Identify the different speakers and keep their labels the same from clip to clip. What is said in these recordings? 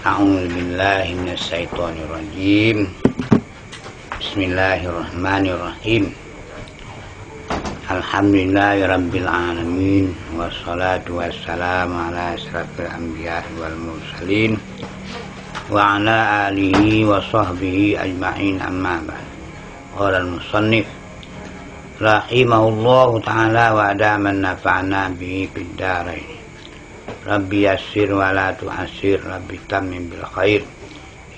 Speaker 1: A'udzubillahi minasyaitonirrajim. Bismillahirrahmanirrahim. Alhamdulillahirabbil alamin wassalatu wassalamu ala asyrafil anbiya'i wal mursalin wa ala alihi wa sahbihi ajma'in, amma ba'd. Qala al-musannif rahimahullahu ta'ala wa adaman nafa'na bihi fid dharain. Rabbi yassir wa la tu'assir, Rabbi tammim bil khair,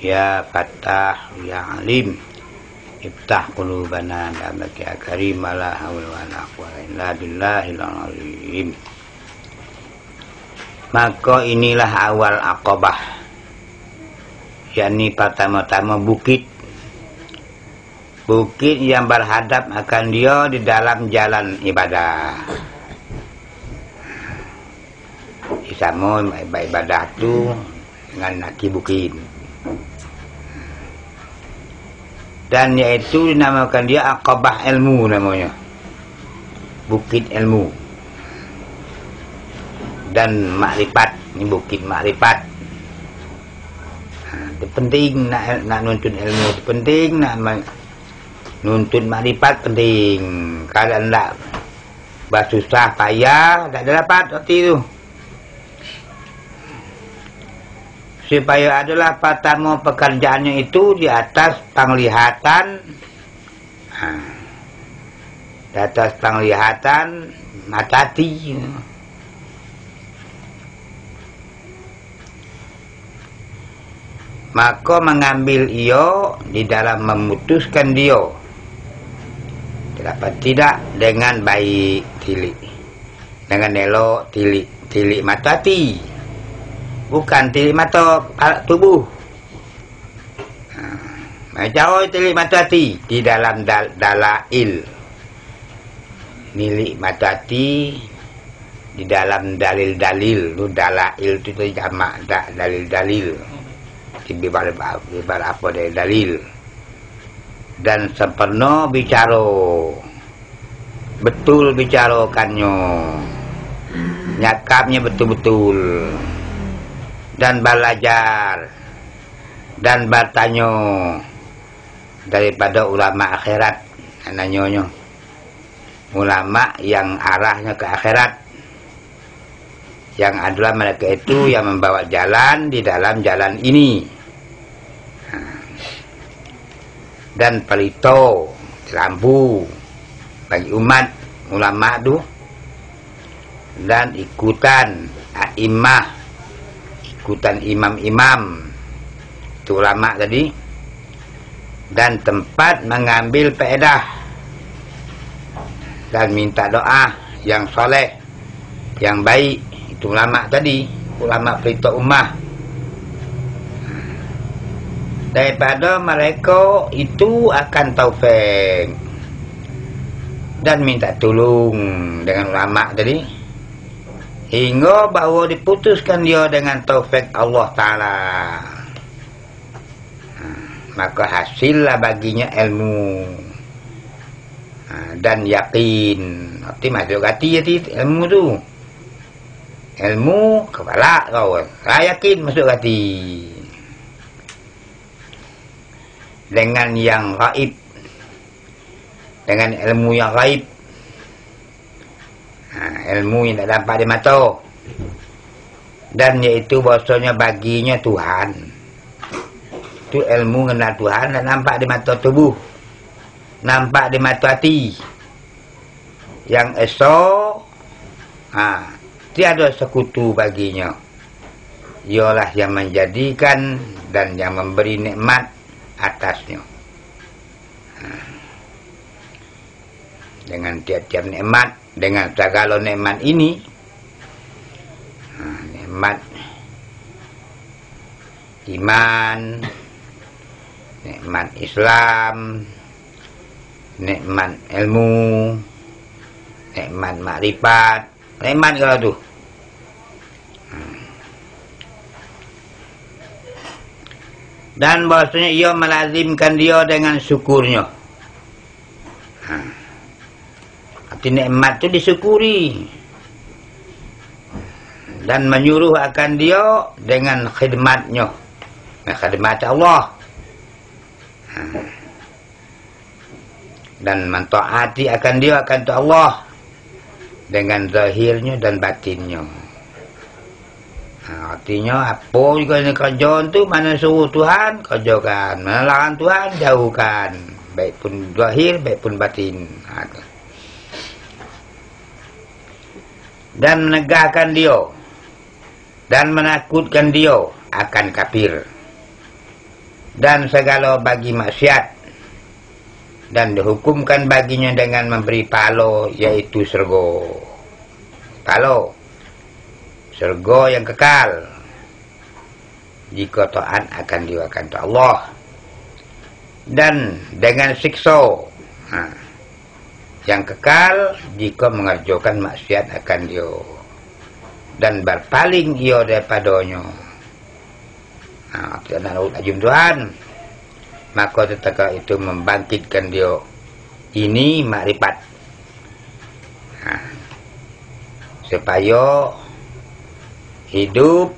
Speaker 1: ya Fattah ya Alim, iftah qulubana bi'abdika ya Karim, la haula wa la quwwata illa billahil azim. Maka inilah awal Aqabah, yakni pertama-tama bukit yang berhadap akan dia di dalam jalan ibadah. Sama ibadah tu dengan naki bukit, dan yaitu dinamakan dia Aqabah ilmu, namanya bukit ilmu dan makrifat. Ini bukit makrifat. Itu penting nak nuntut ilmu, itu penting nak nuntut makrifat, penting. Kalau tidak bersusah payah tak ada dapat waktu itu. Supaya adalah pertama pekerjaannya itu di atas penglihatan, di atas penglihatan mata hati. Maka mengambil ia di dalam memutuskan dia dapat tidak dengan baik tilik, dengan elok tilik mata hati, bukan tilik mata tubuh. Macam tilik mata hati di dalam dalail, nilik mata hati di dalam dalil-dalil. Lu dalail itu jamak dalil-dalil, bibar apa dari dalil. Dan sempurna bicara, betul bicarakannya, nyakapnya betul-betul, dan belajar dan bertanya daripada ulama akhirat. Nanya ulama yang arahnya ke akhirat, yang adalah mereka itu yang membawa jalan di dalam jalan ini. Dan pelito lampu bagi umat ulama itu, dan ikutan a'immah, ikutan imam-imam itu ulama tadi, dan tempat mengambil faedah dan minta doa yang soleh, yang baik, itu ulama tadi, ulama pelita ummah. Daripada mereka itu akan taufik dan minta tolong dengan ulama tadi, hingga bahawa diputuskan dia dengan taufik Allah Ta'ala. Maka hasillah baginya ilmu dan yakin. Arti masuk hati ilmu tu. Ilmu kepala kau, saya yakin masuk hati. Dengan yang gaib, dengan ilmu yang gaib, ilmu yang tak nampak di mata, dan yaitu bahasanya baginya Tuhan. Itu ilmu mengenal Tuhan dan nampak di mata tubuh, nampak di mata hati. Yang esok tiada sekutu baginya. Ialah yang menjadikan dan yang memberi nikmat atasnya. Dengan tiap-tiap nikmat, dengan segala nikmat ini, nikmat iman, nikmat Islam, nikmat ilmu, nikmat makrifat, nikmat kalau tu. Dan bahasanya ia melazimkan dia dengan syukurnya. Arti nikmat itu disyukuri. dan menyuruh akan dia dengan khidmatnya, khidmat Allah, dan mentaati akan dia, akan Allah dengan zahirnya dan batinnya. Artinya apa juga ini kerjaan tu, mana suruh Tuhan kerjakan, mana larang Tuhan jauhkan, baik pun zahir baik pun batin. Dan menegakkan dia dan menakutkan dia akan kafir dan segala bagi maksiat, dan dihukumkan baginya dengan memberi palo, yaitu surga. Palo, surga yang kekal jika taat akan dia, akan Allah, dan dengan siksa yang kekal jika mengerjakan maksiat akan dia dan berpaling ia daripadanya. Tidak nak ajum Tuhan, maka ketika itu membangkitkan dia. Ini makrifat, supaya hidup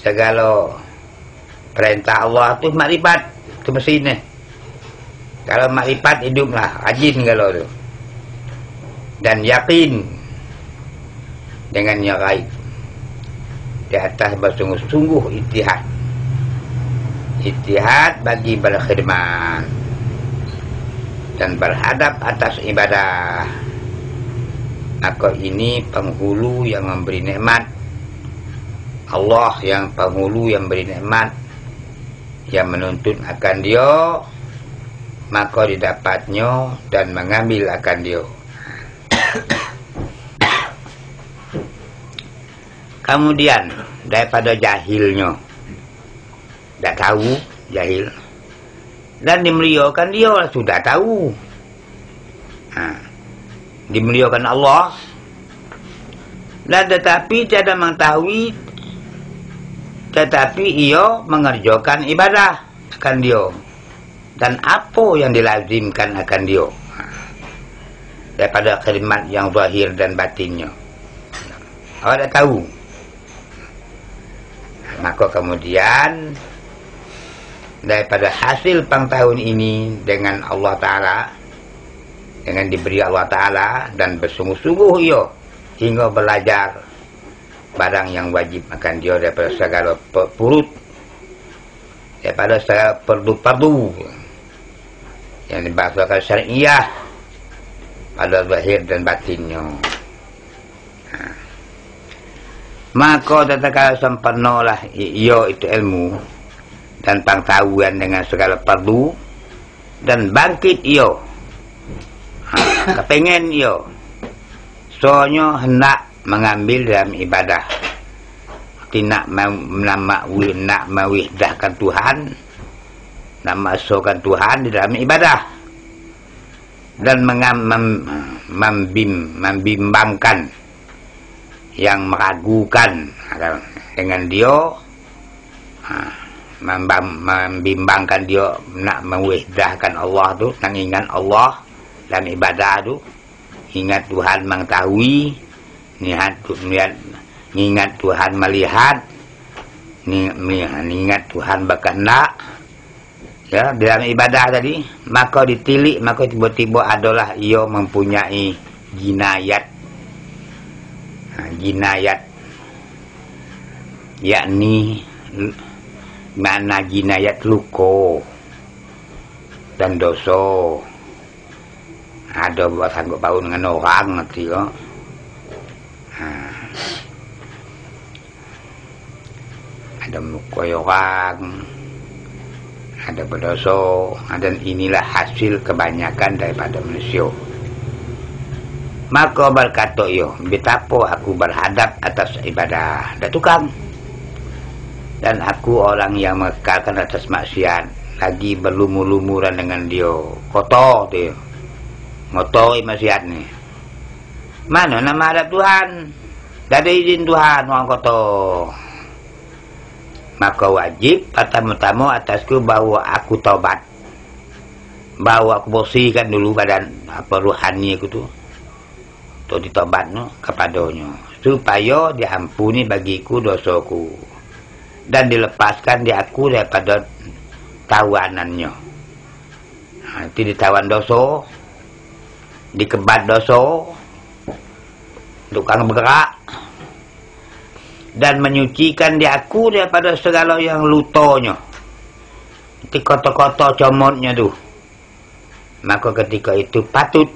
Speaker 1: segala perintah Allah tu makrifat tu mestinya. Kalau makrifat hiduplah rajin kalau tu, dan yakin dengan yang gaib di atas bersungguh-sungguh ijtihad bagi berkhidmat dan berhadap atas ibadah. Maka ini penghulu yang memberi nikmat, Allah yang penghulu yang beri nikmat, yang menuntut akan dia, maka didapatnya dan mengambil akan dia. Kemudian daripada jahilnya, tak tahu, jahil, dan dimuliakan dia sudah tahu. Dimuliakan Allah, dan tetapi tidak mengetahui, tetapi ia mengerjakan ibadah akan dia dan apa yang dilazimkan akan dia daripada khidmat yang zahir dan batinnya. Awak dah tahu. Maka kemudian daripada hasil pengetahuan ini dengan Allah Ta'ala, dengan diberi Allah Ta'ala, dan bersungguh-sungguh ia hingga belajar barang yang wajib akan dia daripada segala purut, daripada segala perdu-perdu yang dibahasakan syariah pada zahir dan batinnya. Maka tatkala sempurnalah ia itu ilmu dan pengetahuan dengan segala perlu, dan bangkit ia kepengen ia soalnya hendak mengambil dalam ibadah, tidak nak mewihdahkan Tuhan, nak masukkan Tuhan di dalam ibadah, dan membimbangkan yang meragukan dengan dia, membimbangkan dia nak mewihdahkan Allah tu, nak ingat Allah dalam ibadah tu, ingat Tuhan mengetahui, ingat Tuhan melihat, ingat Tuhan berkehendak, ya, dalam ibadah tadi. Maka ditilik, maka tiba-tiba adalah ia mempunyai jinayat, jinayat, yakni makna jinayat luka dan dosa. Ada buat sanggup bau dengan orang nanti kok. Ada luka orang, ada berdosa, dan inilah hasil kebanyakan daripada manusia. Maka berkata ia, betapa aku berhadap atas ibadah dan tukang, dan aku orang yang mengekalkan atas maksiat, lagi berlumur-lumuran dengan dia. Kotor dia, ngotori maksiat ni. Mana nama hadap Tuhan? Tak ada izin Tuhan, orang kotor. Maka wajib pertama-tama atasku bahawa aku taubat, bahawa aku bersihkan dulu badan rohani aku tu, untuk ditobat no kepadanya, supaya diampuni bagiku dosaku. dan dilepaskan di aku daripada tawanannya. Itu ditawan dosa, dikebat dosa, tukang bergerak, dan menyucikan di aku daripada segala yang lutonya. Itu kotor-kotor comotnya tu. Maka ketika itu patut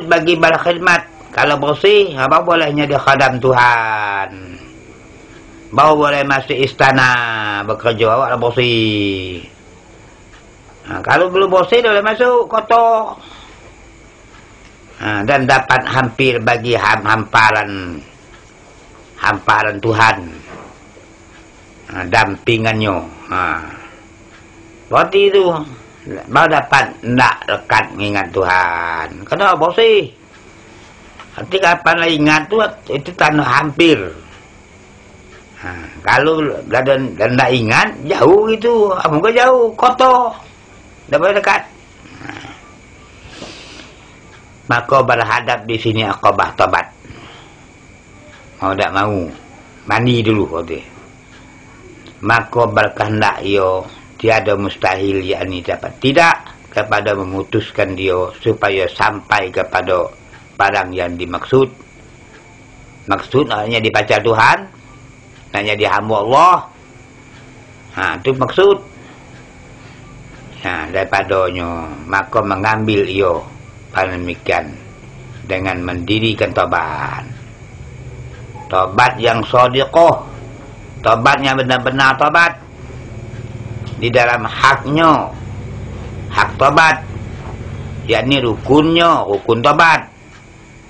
Speaker 1: bagi berkhidmat. Kalau bersih, apa bolehnya dia khadam Tuhan. Baru boleh masuk istana bekerja, awak bersih. Kalau belum bersih, dia boleh masuk kotor. Dan dapat hampir bagi hamparan Tuhan, dampingannya. Berarti itu baru dapat nak dekat mengingat Tuhan. Kena bersih. Nanti kapan lah ingat tu, itu tanah hampir. Kalau dan tak ingat, jauh itu. Mungkin jauh, kotor. Tak boleh dekat. Maka berhadap di sini Aqabah tobat. Mau tak mau, mandi dulu. Maka berkehendak ia, tiada mustahil yakni dapat tidak kepada memutuskan dia supaya sampai kepada barang yang dimaksud. Maksud hanya dibaca Tuhan, hanya dihamba Allah. Itu maksud. Daripadanya maka mengambil ia pada demikian dengan mendirikan tobat. Tobat yang shadiqah, tobat yang benar-benar tobat di dalam haknya, hak tobat, yakni rukunnya, rukun tobat,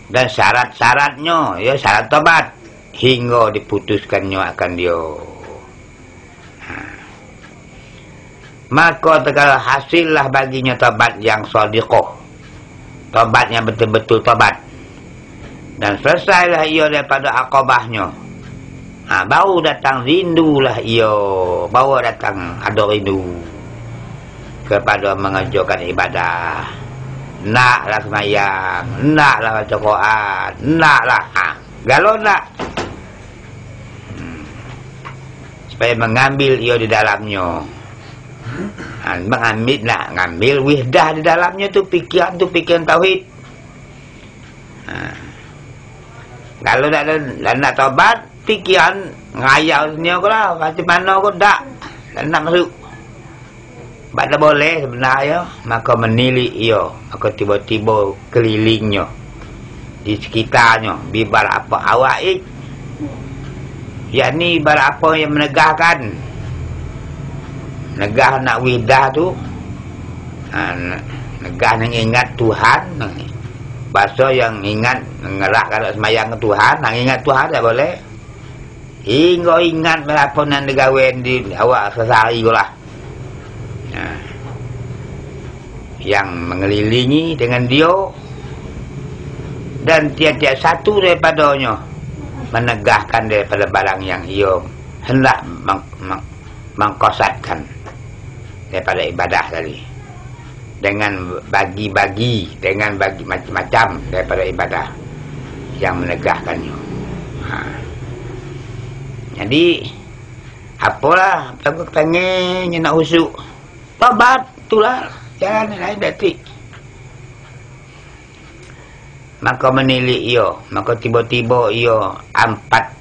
Speaker 1: dan syarat-syaratnya, ya syarat tobat, hingga diputuskannya akan dia. Maka tegala hasillah baginya tobat yang shadiqah, tobat yang betul-betul tobat, dan selesailah ia daripada Aqabahnya. Baru datang rindulah ia, baru datang ada rindu kepada mengerjakan ibadah. Naklah semayang, naklah baca Quran, naklah galau nak. Supaya mengambil ia di dalamnya. Mengambil nak, ngambil wihdah di dalamnya tu pikiran tauhid. Kalau nak tobat, pikiran ngayau dunia ko lah, macam mana ko tak nak masuk. Tak boleh sebenarnya, maka menilik ia, maka tiba-tiba kelilingnya di sekitarnya bibar apa awaid, yakni bibar apa yang menegahkan, negah nak widah tu, negah yang ingat Tuhan, bahasa yang ingat ngerak kalau semayang ke Tuhan, yang ingat Tuhan tak boleh. Hingga ingat berapa nan digawen di awak sesari lah. Yang mengelilingi dengan dia, dan tiap-tiap satu daripadanya menegahkan daripada barang yang ia hendak mengkosatkan daripada ibadah tadi, dengan bagi-bagi, dengan bagi macam-macam daripada ibadah yang menegahkannya. Jadi apalah aku pengen nak usuk tobat, itulah jalan lain detik. Maka menilik ia, maka tiba-tiba ia empat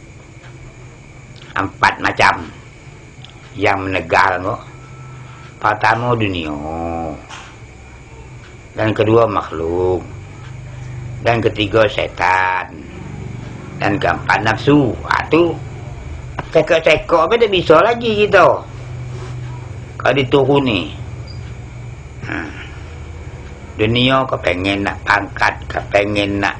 Speaker 1: macam yang menegah. Pertama dunia, dan kedua makhluk, dan ketiga setan, dan keempat nafsu. Itu cekak-cekak apa tak bisa lagi kita kalau diturun ni. Dunia kepengen nak pangkat, kepengen nak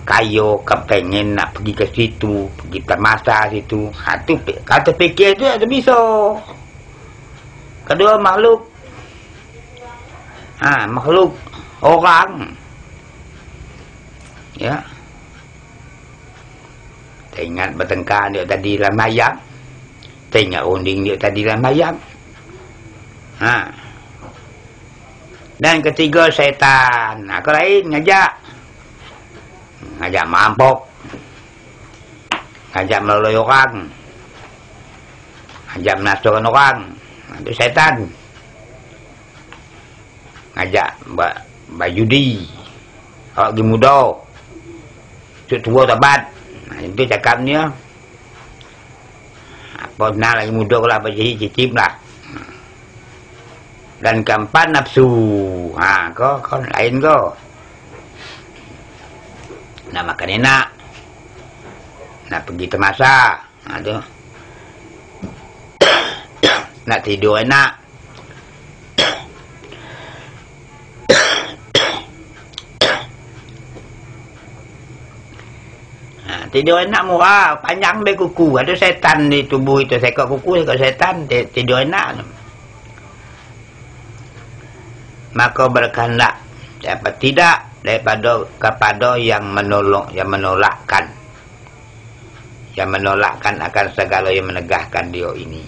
Speaker 1: kaya, kepengen nak pergi ke situ, pergi tamasa situ. Tu kata fikir tu tak bisa. Kedua makhluk, makhluk orang, ya. Teringat bertengkar dia tadi dalam mayang, teringat unding dia tadi dalam mayang. Dan ketiga syaitan. Aku lain ngajak mampok. ngajak melalui orang, ngajak menasukkan orang, itu setan. Ngajak judi, orang lagi muda, cuk tua tabat, itu cakapnya. Apa nak lagi muda kalau apa jadi cicip lah. Dan keempat nafsu, kau lain kau. Nak makan enak, nak pergi temasa, tu. Nak tidur enak. Tidur enak murah, panjang be kuku. Ada setan di tubuh itu, sekok kuku, sekok setan, tidur enak. Maka berkehendak dapat tidak daripada kepada yang menolong, yang menolakkan akan segala yang menegahkan dia ini,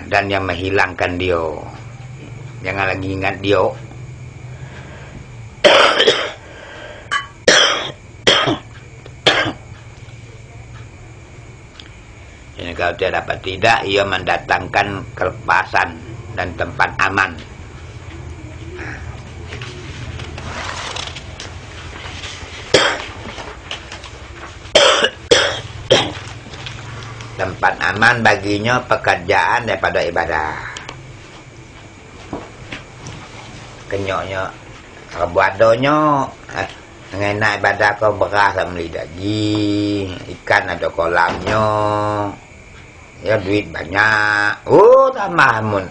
Speaker 1: dan yang menghilangkan dia. Jangan lagi ingat dia. Jadi kalau dia dapat tidak, ia mendatangkan kelepasan dan tempat aman. Tempat aman baginya pekerjaan daripada ibadah. Kenyoknya kalau buat donyo enak ibadah kau beras sama lidagi, ikan ada kolamnya, ya duit banyak. Tambah mun.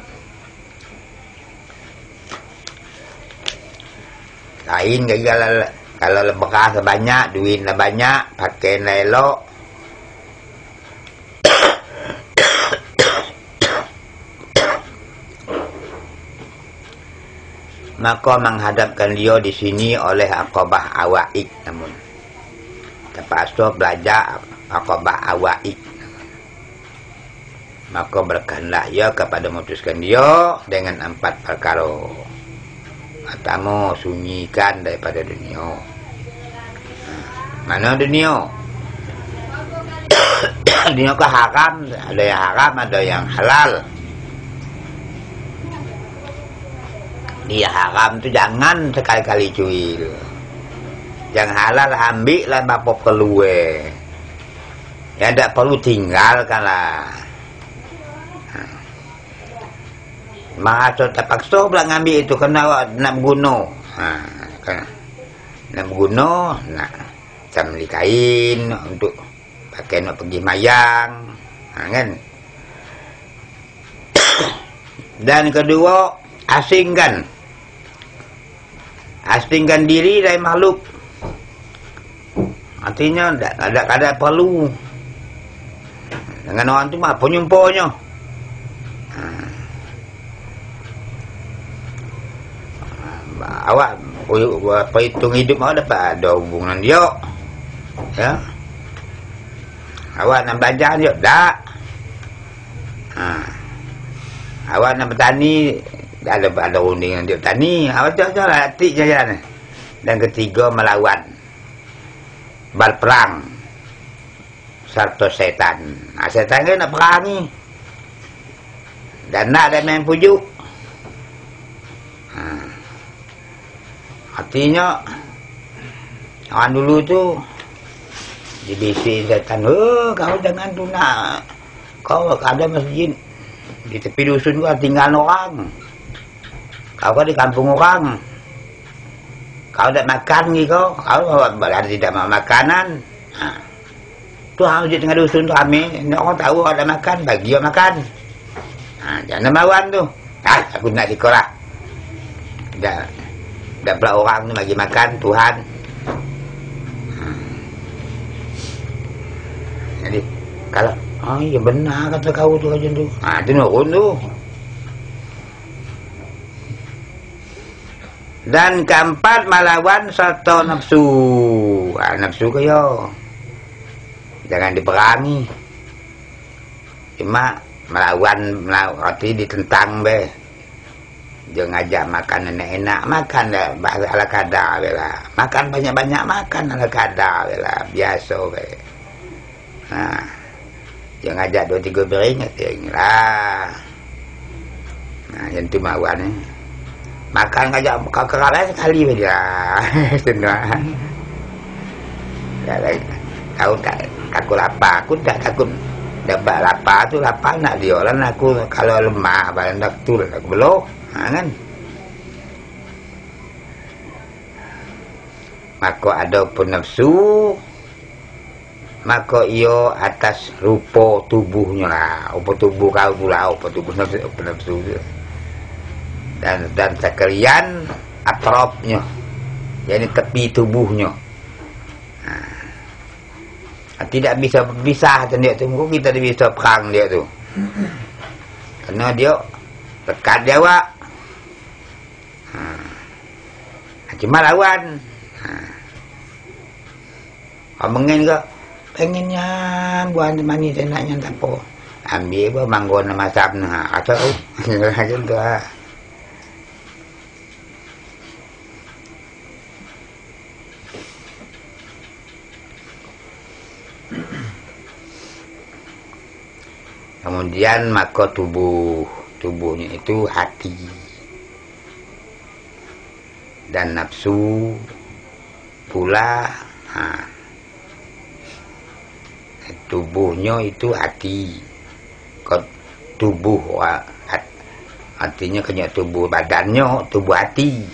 Speaker 1: Lain kalau beras banyak, duit banyak, pakai elok. Maka menghadapkan dia di sini oleh Aqabah Awaik. Namun terpaksa belajar Aqabah Awaik. Maka berkehendak ia kepada memutuskan dia dengan 4 perkara. Pertama, sunyikan daripada dunia. Mana dunia? Dunia ke haram, ada yang haram, ada yang halal. Dia haram tu jangan sekali-kali cuil. Yang halal ambil lah bapa keluar. Yang tak perlu tinggalkanlah. Mahasiswa terpaksa pula ngambil itu kena nak guna. Nak guna, nak beli kain untuk pakai nak pergi mayang, kan? Dan kedua, asingkan diri dari makhluk. Artinya ada perlu dengan orang tu mah penyumpahnya. Awak perhitung hidup awak dapat ada hubungan dia, ya. Awak nak belajar dia tak. Awak nak bertani, ada rundingan dia tani. Awak jalan hati jalan. Dan ketiga, melawan, berperang serta setan. Setan kan nak perangi dan nak ada main pujuk. Artinya orang dulu tu dibisik setan, kau jangan tu nak, kau ada masjid di tepi dusun gua tinggal orang, kau kan di kampung orang, kau tak makan ni kau berarti tidak mau makanan. Tu hang di tengah dusun tu ambil, orang tahu ada makan, bagi dia makan. Jangan mawan tu. Aku nak sekolah. Dah pula orang tu bagi makan Tuhan. Jadi kalau ya benar kata kau tu macam tu. Tu nurun tu. Dan keempat, melawan serta nafsu. Nafsu kaya jangan diperangi. Cuma melawan arti ditentang be. Dia ngajak makan enak-enak, makan dah ala kadar lah. Makan banyak-banyak, makan ala kadar lah. Biasa be. Yang ngajak 2-3 bering lah. Nah, yang tu mawan ni. Makan ngajak kakak sekali aja. Senang. Tahu tak, aku lapar. Aku tak takut dapat lapar tu, lapar nak dia lah. Aku kalau lemah badan doktor aku belok. Kan? Maka ada pun nafsu, maka ia atas rupa tubuhnya lah. Rupa tubuh kau pula, rupa tubuh nafsu tu. Dan sekalian atrafnya, jadi tepi tubuhnya. Tidak bisa berpisah dengan dia tu. Mungkin kita tidak bisa perang dia tu. Kerana dia dekat dia awak. Cuma lawan. Orang mengen ke, pengennya buat mani saya naknya tak apa. Ambil apa manggon nama sabna. Atau macam tu lah. Kemudian maka tubuhnya itu hati dan nafsu pula. Tubuhnya itu hati. Tubuh artinya kena tubuh badannya, tubuh hati.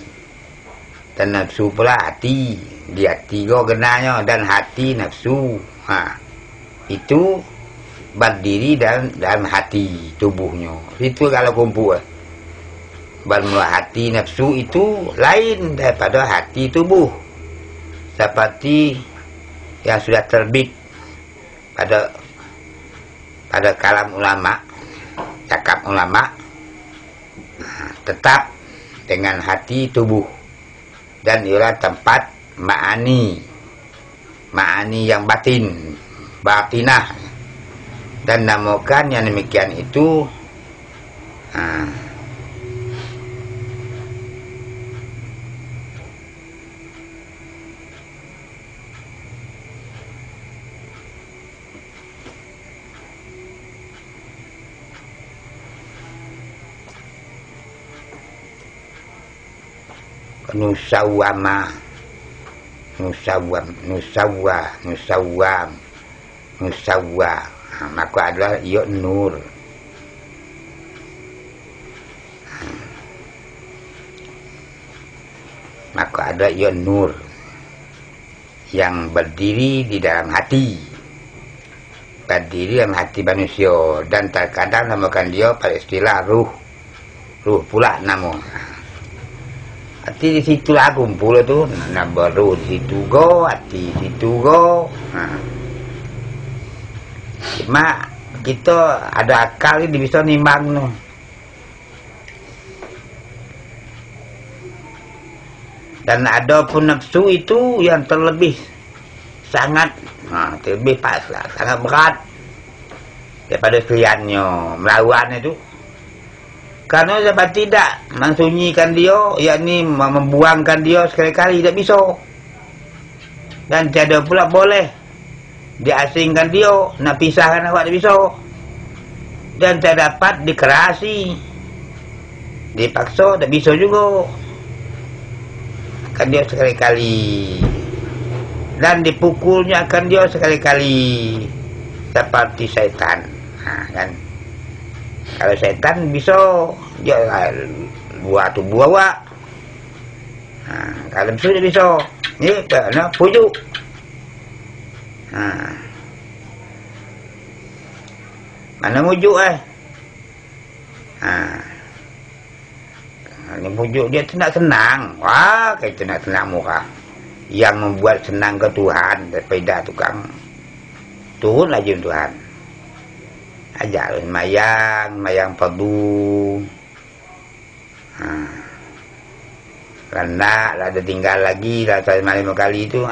Speaker 1: Dan nafsu pula hati. Di hati kau kenanya, dan hati nafsu. Itu berdiri dalam hati tubuhnya. Itu kalau kumpul. Bermula hati nafsu itu lain daripada hati tubuh. Seperti yang sudah terbit pada kalam ulama, cakap ulama, tetap dengan hati tubuh, dan ialah tempat ma'ani yang batinah, dan namakan yang demikian itu nusawam. Maka adalah ia nur. Maka ada ia nur yang berdiri di dalam hati. Berdiri dalam hati manusia. Dan terkadang namakan dia pada istilah ruh. Ruh pula nama. Hati di situlah kumpul tu. Nama ruh di situ go, hati di situ go. Cuma kita ada akal ni bisa nimbang tu. Dan ada pun nafsu itu yang terlebih sangat terlebih paslah, sangat berat daripada kaliannya melawan itu. Karena sebab tidak mensunyikan dia, yakni membuangkan dia sekali-kali tidak bisa. Dan tiada pula boleh diasingkan dia, nak pisahkan awak tidak bisa. Dan tak dapat dikerasi, dipaksa tak bisa juga. Akan dia sekali-kali. Dan dipukulnya akan dia sekali-kali. Seperti syaitan. Kan? Kalau syaitan bisa dia buat tubuh awak. Kalau sudah bisa, ni nak pujuk. Mana mujuk ni mujuk dia senang. Wah, kita nak senang muka. Yang membuat senang ke Tuhan daripada tukang turun lagi Tuhan. Ajar mayang padu. Karena ada tinggal lagi dah 5 kali itu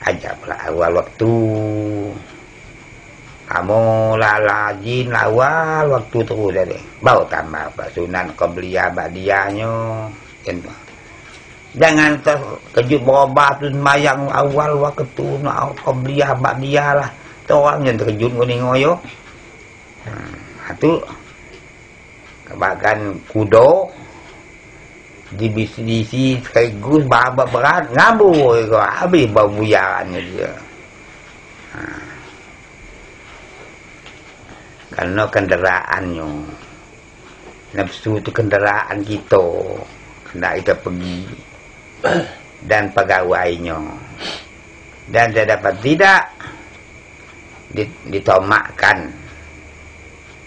Speaker 1: ajar pula awal waktu. Kamu lalajin awal waktu terus tadi. Bau tambah Sunan Qabliyah Ba'diyahnya. Jangan terkejut berubah tu mayang awal waktu Qabliyah Ba'diyah lah. tu orang yang terjun kuning ngoyo. Itu kebakan kudo di bisi sekaligus babak berat ngabur ko habis babuyaannya dia. Karena kendaraannya nafsu itu kendaraan kita hendak kita pergi dan pegawainya dan dia dapat tidak ditomakkan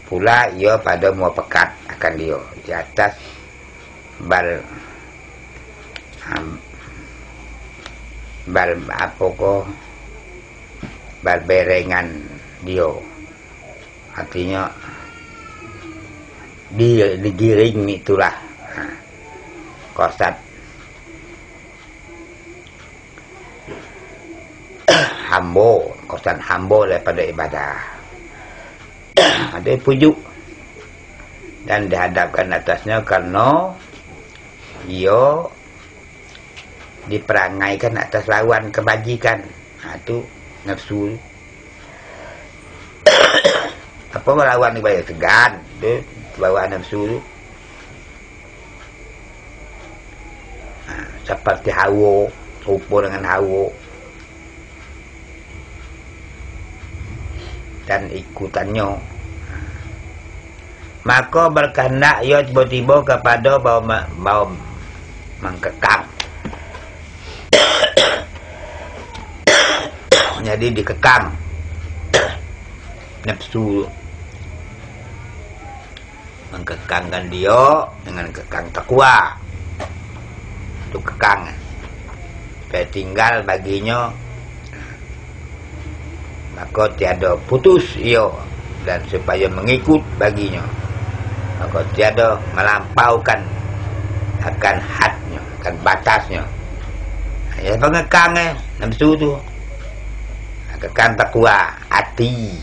Speaker 1: pula ia pada mua pekat akan dia di atas bal apa ko bal berengan dia, artinya digiring itulah kosat hambo, kosan hambo daripada ibadah. Ada pujuk dan dihadapkan atasnya karena ia diperangaikan atas lawan kebajikan. Itu nafsu. Apa melawan kebajikan? Segan tu bawa nafsu tu. Seperti hawa, rupa dengan hawa. Dan ikutannya, maka berkehendak ia tiba-tiba kepada bau mengkekang. Jadi dikekang nafsu, mengkekangkan dia dengan kekang takwa. Itu kekang supaya tinggal baginya, maka tiada putus ia, dan supaya mengikut baginya, maka tiada melampaukan akan hadnya, akan batasnya. Ya pengekang nafsu tu, kekang takwa, hati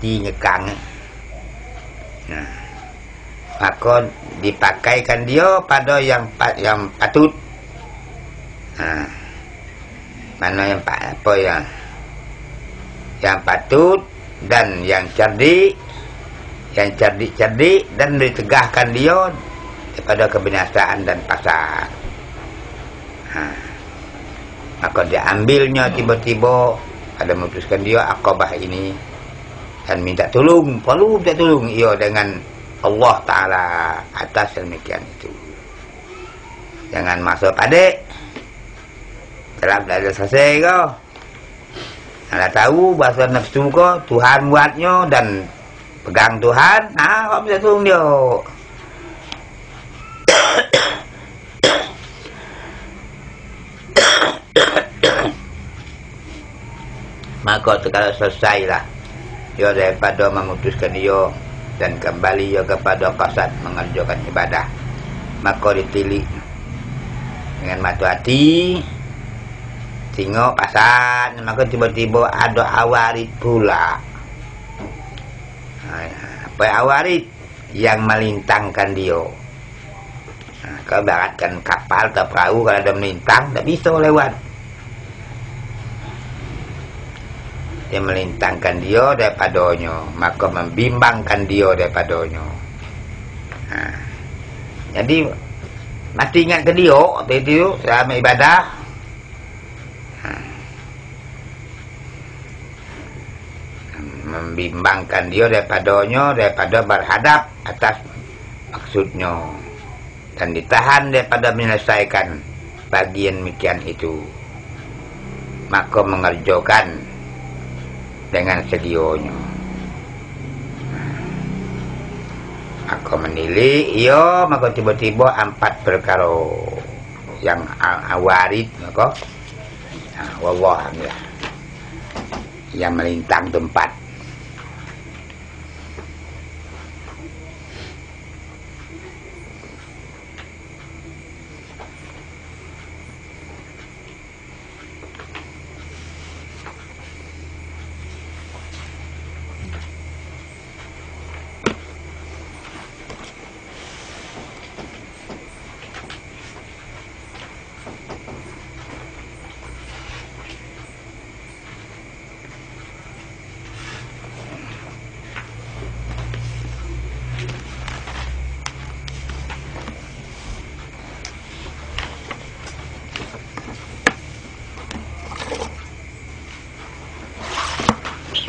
Speaker 1: ngekang. Nah, maka dipakaikan dia pada yang patut. Mana yang apa yang patut dan yang cerdik, dan ditegahkan dia daripada kebinasaan dan pasar. Maka diambilnya tiba-tiba, ada memutuskan dia akabah ini dan minta tolong, perlu minta tolong ia dengan Allah Ta'ala atas demikian itu. Jangan masuk padek dalam dah selesai kau. Anda tahu bahasa nafsu ko Tuhan buatnya dan pegang Tuhan, kau bisa tolong dia. Maka sekali selesailah dia daripada memutuskan dia dan kembali dia kepada qasad mengerjakan ibadah, maka ditilik dengan mata hati. Tengok pasal, maka tiba-tiba ada awarid pula. Apa awarid? Yang melintangkan dia. Kau baratkan kapal atau perahu, kalau ada melintang, tak bisa lewat. Dia melintangkan dia daripadanya, maka membimbangkan dia daripadanya. Jadi mesti ingat ke dia waktu itu selama ibadah. Membimbangkan dia daripadanya, daripada berhadap atas maksudnya, dan ditahan daripada menyelesaikan bagian mikian itu, maka mengerjakan dengan sedianya. Maka menilai ia, maka tiba-tiba 4 perkara yang awarid, maka wallahualam yang melintang tempat.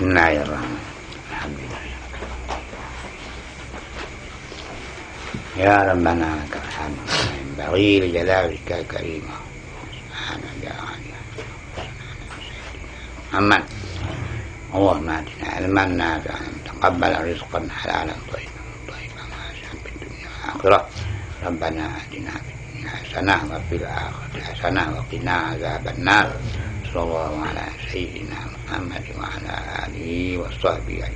Speaker 1: Bismillahirrahmanirrahim. Alhamdulillah. Ya Rabbana lakal hamdu yanbaghi li jalalika al-karim. Muhammad. Allahumma atina ilman nafi'an taqabbal rizqan halalan thayyiban wasi'an fid dunya wal akhirah. Rabbana atina fid dunya hasanah wa fil akhirati hasanah wa qina adzabannar. Sallallahu ala sayyidina Muhammad wa ala alihi wa sahbihi ajma'in.